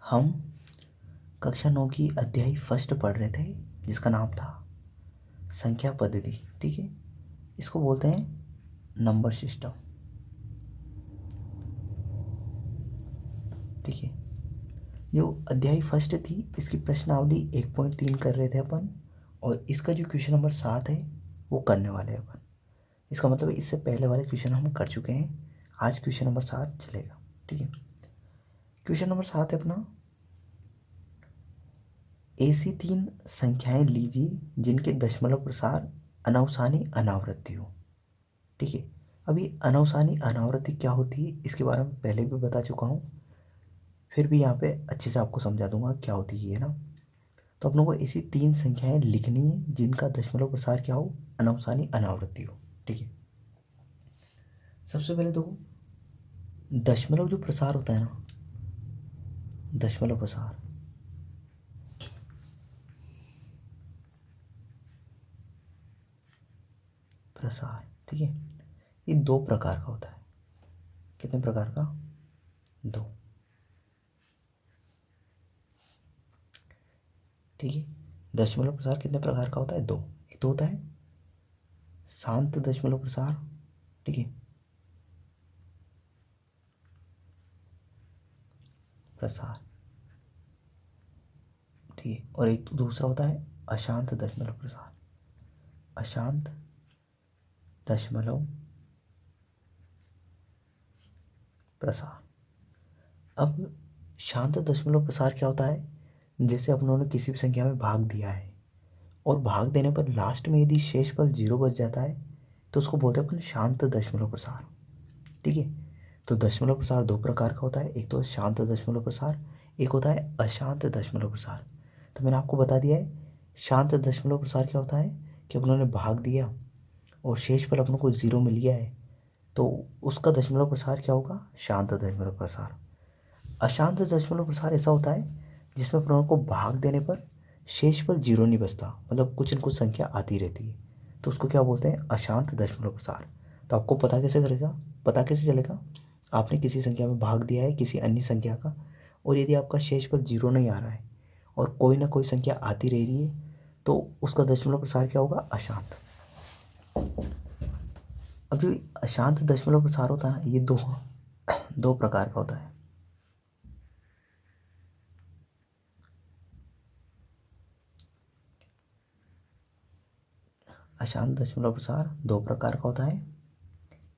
हम कक्षा 9 की अध्याय फर्स्ट पढ़ रहे थे जिसका नाम था संख्या पद्धति। ठीक है, इसको बोलते हैं नंबर सिस्टम। ठीक है, जो अध्याय फर्स्ट थी इसकी प्रश्नावली 1.3 कर रहे थे अपन, और इसका जो क्वेश्चन नंबर 7 है वो करने वाले हैं अपन। इसका मतलब इससे पहले वाले क्वेश्चन हम कर चुके हैं, आज क्वेश्चन नंबर 7 चलेगा। ठीक है, क्वेश्चन नंबर 7 है अपना, ऐसी 3 संख्याएं लीजिए जिनके दशमलव प्रसार अनावसानी अनावृत्ति हो। ठीक है, अभी अनावसानी अनावृत्ति क्या होती है इसके बारे में पहले भी बता चुका हूँ, फिर भी यहाँ पे अच्छे से आपको समझा दूंगा क्या होती है ना। तो अपनों को ऐसी 3 संख्याएं लिखनी है जिनका दशमलव प्रसार क्या हो, अनावसानी अनावृत्ति हो। ठीक है, सबसे पहले तो दशमलव जो प्रसार होता है ना, दशमलव प्रसार, प्रसार ठीक है, ये 2 प्रकार का होता है। कितने प्रकार का? 2। ठीक है, दशमलव प्रसार कितने प्रकार का होता है? 2। एक तो होता है शांत दशमलव प्रसार, ठीक है, प्रसार, ठीक है, और एक दूसरा होता है अशांत दशमलव प्रसार, अशांत दशमलव प्रसार। अब शांत दशमलव प्रसार क्या होता है, जैसे अपनों ने किसी भी संख्या में भाग दिया है और भाग देने पर लास्ट में यदि शेषफल 0 बच जाता है तो उसको बोलते हैं अपन शांत दशमलव प्रसार। ठीक है, तो दशमलव प्रसार 2 प्रकार का होता है, एक तो शांत दशमलव प्रसार, एक होता है अशांत दशमलव प्रसार। तो मैंने आपको बता दिया है शांत दशमलव प्रसार क्या होता है कि अपनों ने भाग दिया और शेषफल अपनों को 0 मिल गया है तो उसका दशमलव प्रसार क्या होगा, शांत दशमलव प्रसार। अशांत दशमलव प्रसार ऐसा होता है जिसमें अपनों को भाग देने पर शेषफल 0 नहीं बचता, मतलब कुछ न कुछ संख्या आती रहती है, तो उसको क्या बोलते हैं, अशांत दशमलव प्रसार। तो आपको पता कैसे करेगा, पता कैसे चलेगा, आपने किसी संख्या में भाग दिया है किसी अन्य संख्या का, और यदि आपका शेषफल 0 नहीं आ रहा है और कोई ना कोई संख्या आती रह रही है तो उसका दशमलव प्रसार क्या होगा, अशांत। अब जो अशांत दशमलव प्रसार होता है ना, ये दो प्रकार का होता है। अशांत दशमलव प्रसार 2 प्रकार का होता है,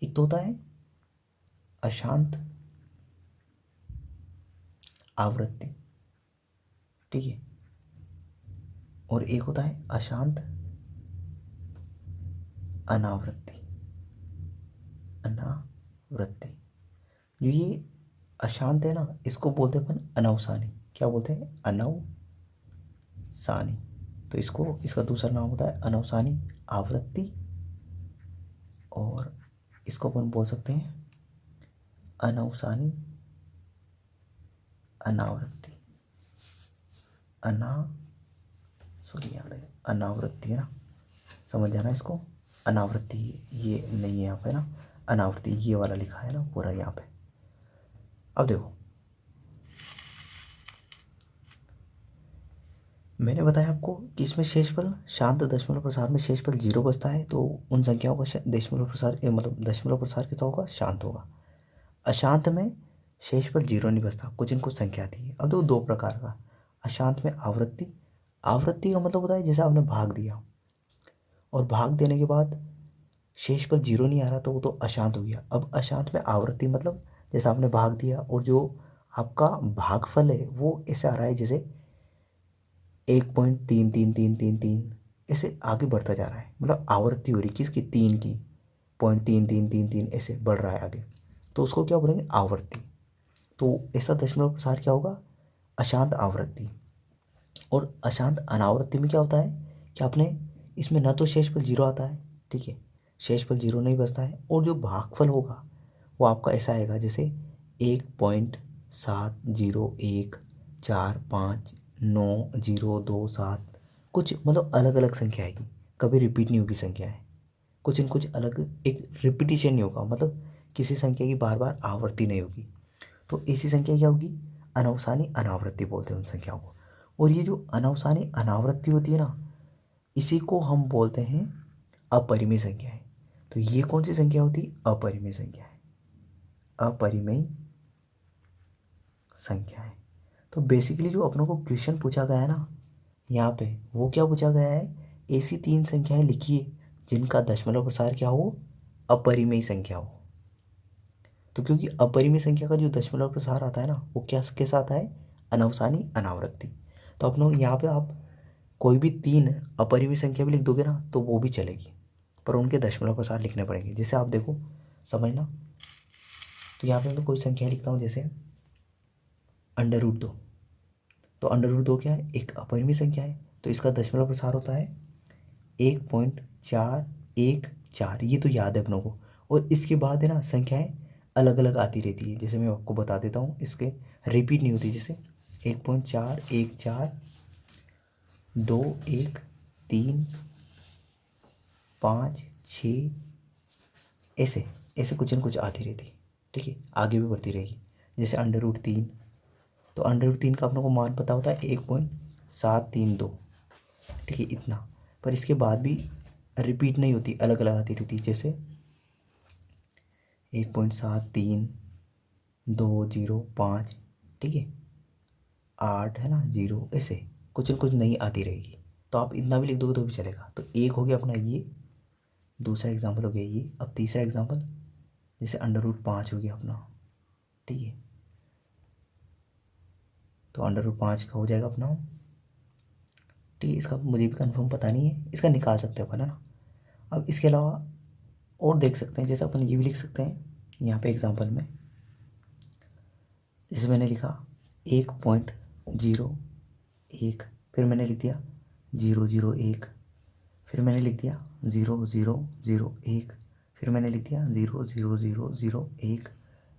एक तो होता है अशांत आवृत्ति, ठीक है, और एक होता है अशांत अनावृत्ति, अनावृत्ति। जो ये अशांत है ना, इसको बोलते हैं अपन अनवसानी। क्या बोलते हैं, अनवसानी। तो इसका दूसरा नाम होता है अनवसानी आवृत्ति, और इसको अपन बोल सकते हैं अनवसानी अनावृत्ति, याद है अनावृत्ति है ना, समझ जाना इसको। अनावृत्ति ये नहीं है यहाँ पे ना, अनावृत्ति ये वाला लिखा है ना पूरा यहाँ पे। अब देखो, मैंने बताया आपको कि इसमें शेषफल शांत दशमलव प्रसार में शेषफल 0 बचता है तो उन संख्याओं का दशमलव प्रसार मतलब दशमलव प्रसार कैसा होगा, शांत होगा। अशांत में शेषफल 0 नहीं बचता, कुछ न कुछ संख्या आती है। अब देखो 2 प्रकार का, अशांत में आवृत्ति, आवृत्ति का मतलब होता है जैसे आपने भाग दिया और भाग देने के बाद शेषफल 0 नहीं आ रहा तो वो तो अशांत हो गया। अब अशांत में आवृत्ति मतलब जैसे आपने भाग दिया और जो आपका भागफल है वो ऐसे आ रहा है जैसे 1.3333 ऐसे आगे बढ़ता जा रहा है, मतलब आवृत्ति हो रही किसकी, 3 की, 0.3333 ऐसे बढ़ रहा है आगे, तो उसको क्या बोलेंगे, आवृत्ति। तो ऐसा दशमलव प्रसार क्या होगा, अशांत आवृत्ति। और अशांत अनावृत्ति में क्या होता है कि आपने इसमें न तो शेषफल 0 आता है, ठीक है, शेषफल 0 नहीं बचता है, और जो भागफल होगा वो आपका ऐसा आएगा जैसे 1.70145902 7, कुछ मतलब अलग अलग संख्या आएगी, कभी रिपीट नहीं होगी संख्या है, कुछ न कुछ अलग, एक रिपीटिशन नहीं होगा, मतलब किसी संख्या की बार बार आवृत्ति नहीं होगी। तो ऐसी संख्या क्या होगी, अनवसानी अनावृत्ति बोलते हैं उन संख्याओं को। और ये जो अनवसानी अनावृत्ति होती है ना, इसी को हम बोलते हैं अपरिमेय संख्याएं। तो ये कौन सी संख्या होती है? अपरिमेय संख्याएं। अपरिमेय संख्याएं। तो बेसिकली जो अपनों को क्वेश्चन पूछा गया है ना यहाँ पे, वो क्या पूछा गया है? ऐसी 3 संख्याएं लिखिए जिनका दशमलव प्रसार क्या हो? अपरिमेय संख्या हो। तो क्योंकि अपरिमेय संख्या का जो दशमलव प्रसार आता है ना, वो क्या के साथ है? अनवसानी अनावृत्ति। तो अपनों यहाँ पे आप कोई भी 3 अपरिमेय संख्या भी लिख दोगे ना तो वो भी चलेगी, पर उनके दशमलव प्रसार लिखने पड़ेंगे। जैसे आप देखो, समझना। तो यहाँ पे मैं कोई संख्या लिखता हूँ, जैसे √2। तो √2 क्या है? एक अपरिमेय संख्या है, तो इसका दशमलव प्रसार होता है 1.414। ये तो याद है अपनों को। और इसके बाद है ना संख्याएं अलग अलग आती रहती है। जैसे मैं आपको बता देता हूँ, इसके रिपीट नहीं होती। जैसे 1.414 2 1 3 5 6, ऐसे ऐसे कुछ न कुछ आती रहती है। ठीक है, आगे भी बढ़ती रहेगी। जैसे √3, तो √3 का अपनों को मान पता होता है 1.732। ठीक है, इतना। पर इसके बाद भी रिपीट नहीं होती, अलग अलग आती रहती है। जैसे 1.73205, ठीक है, 8 है ना, 0, ऐसे कुछ न कुछ नई आती रहेगी। तो आप इतना भी लिख दोगे तो भी चलेगा। तो एक हो गया अपना ये, दूसरा एग्जाम्पल हो गया ये। अब तीसरा एग्जाम्पल, जैसे √5 हो गया अपना। ठीक है, तो √5 का हो जाएगा अपना। ठीक है, इसका मुझे भी कंफर्म पता नहीं है, इसका निकाल सकते हैं अपन, है ना। अब इसके अलावा और देख सकते हैं, जैसे अपन ये भी लिख सकते हैं यहाँ पे एग्जाम्पल में। जैसे मैंने लिखा 1.01, फिर मैंने लिख दिया 001, फिर मैंने लिख दिया 0001, फिर मैंने लिख दिया 00001,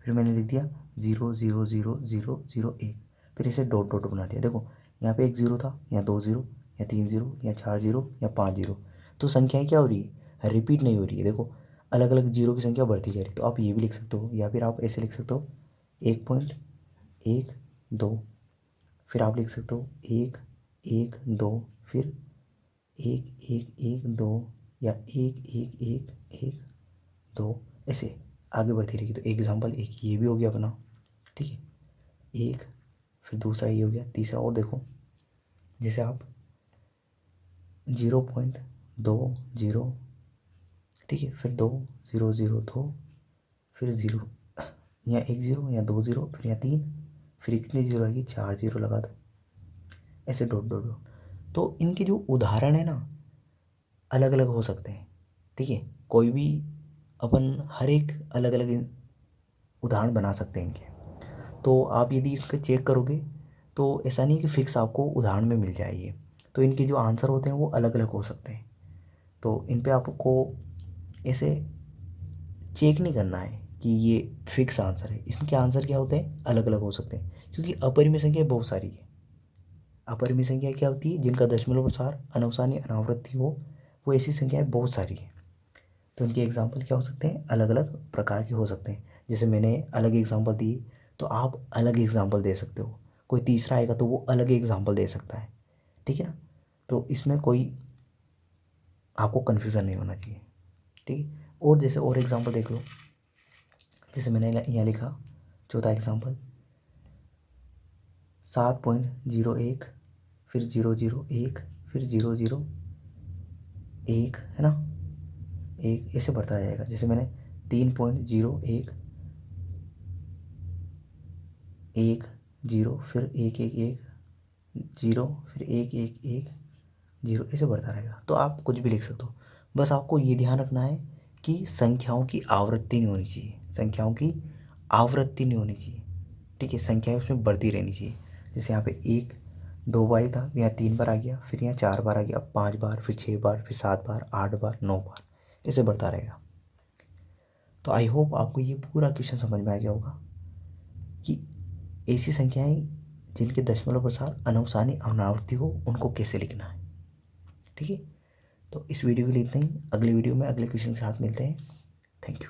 फिर मैंने लिख दिया 000001, फिर इसे डॉट डॉट बना दिया। देखो यहाँ पे एक 0 था, यहाँ 2 0, या 3 0, या 4 0, या 5 0। तो संख्याएं क्या हो रही है? रिपीट नहीं हो रही है। देखो अलग अलग जीरो की संख्या बढ़ती जा रही है। तो आप ये भी लिख सकते हो, या फिर आप ऐसे लिख सकते हो 1.12, फिर आप लिख सकते हो 1 1 2, फिर 1 1 1 2, या 1 1 1 1 2, ऐसे आगे बढ़ती रहेगी। तो एग्जाम्पल एक ये भी हो गया अपना। ठीक है, एक, फिर दूसरा ये हो गया, तीसरा और देखो, जैसे आप 0.20, ठीक है, फिर 2 0 0 2, फिर 0, या 1 0, या 2 0, फिर या 3, फिर कितनी 0 आएगी? 4 0 लगा दो, ऐसे डॉट डॉट डॉट। तो इनके जो उदाहरण है ना अलग अलग हो सकते हैं। ठीक है, कोई भी अपन हर एक अलग अलग उदाहरण बना सकते हैं इनके। तो आप यदि इसका चेक करोगे तो ऐसा नहीं कि फिक्स आपको उदाहरण में मिल जाए ये। तो इनके जो आंसर होते हैं वो अलग अलग हो सकते हैं। तो इन पे आपको ऐसे चेक नहीं करना है कि ये फिक्स आंसर है। इसके आंसर क्या होते हैं? अलग अलग हो सकते हैं, क्योंकि अपरिमेय संख्या बहुत सारी है। अपरिमेय संख्या क्या होती है? जिनका दशमलव प्रसार अनवसानी अनावृत्ति हो, वो ऐसी संख्याएं बहुत सारी हैं। तो इनके एग्जाम्पल क्या हो सकते हैं? अलग अलग प्रकार के हो सकते हैं। जैसे मैंने अलग एग्जाम्पल दिए, तो आप अलग एग्जाम्पल दे सकते हो। कोई तीसरा आएगा तो वो अलग एग्जाम्पल दे सकता है। ठीक है ना। तो इसमें कोई आपको कन्फ्यूज़न नहीं होना चाहिए। ठीक है, और जैसे और एग्जाम्पल देख लो। जैसे मैंने यहाँ लिखा चौथा एग्जाम्पल 7.01, फिर 001, फिर 001, है ना, एक ऐसे बढ़ता जाएगा। जैसे मैंने 3.01, 1 0, फिर 1 1 1 0, फिर 1 1 1 0, ऐसे बढ़ता रहेगा। तो आप कुछ भी लिख सकते हो। बस आपको ये ध्यान रखना है कि संख्याओं की आवृत्ति नहीं होनी चाहिए। संख्याओं की आवृत्ति नहीं होनी चाहिए। ठीक है, संख्याएं उसमें बढ़ती रहनी चाहिए। जैसे यहाँ पे 1 2 बार था, यहाँ 3 बार आ गया, फिर यहाँ 4 बार आ गया, 5 बार, फिर 6 बार, फिर 7 बार, 8 बार, 9 बार, ऐसे बढ़ता रहेगा। तो आई होप आपको ये पूरा क्वेश्चन समझ में आ गया होगा कि ऐसी संख्याएं जिनके दशमलव प्रसार अनवसानी अनावृत्ति हो उनको कैसे लिखना है। ठीक है, तो इस वीडियो के लिए इतना ही। अगले वीडियो में अगले क्वेश्चन के साथ मिलते हैं। Thank you.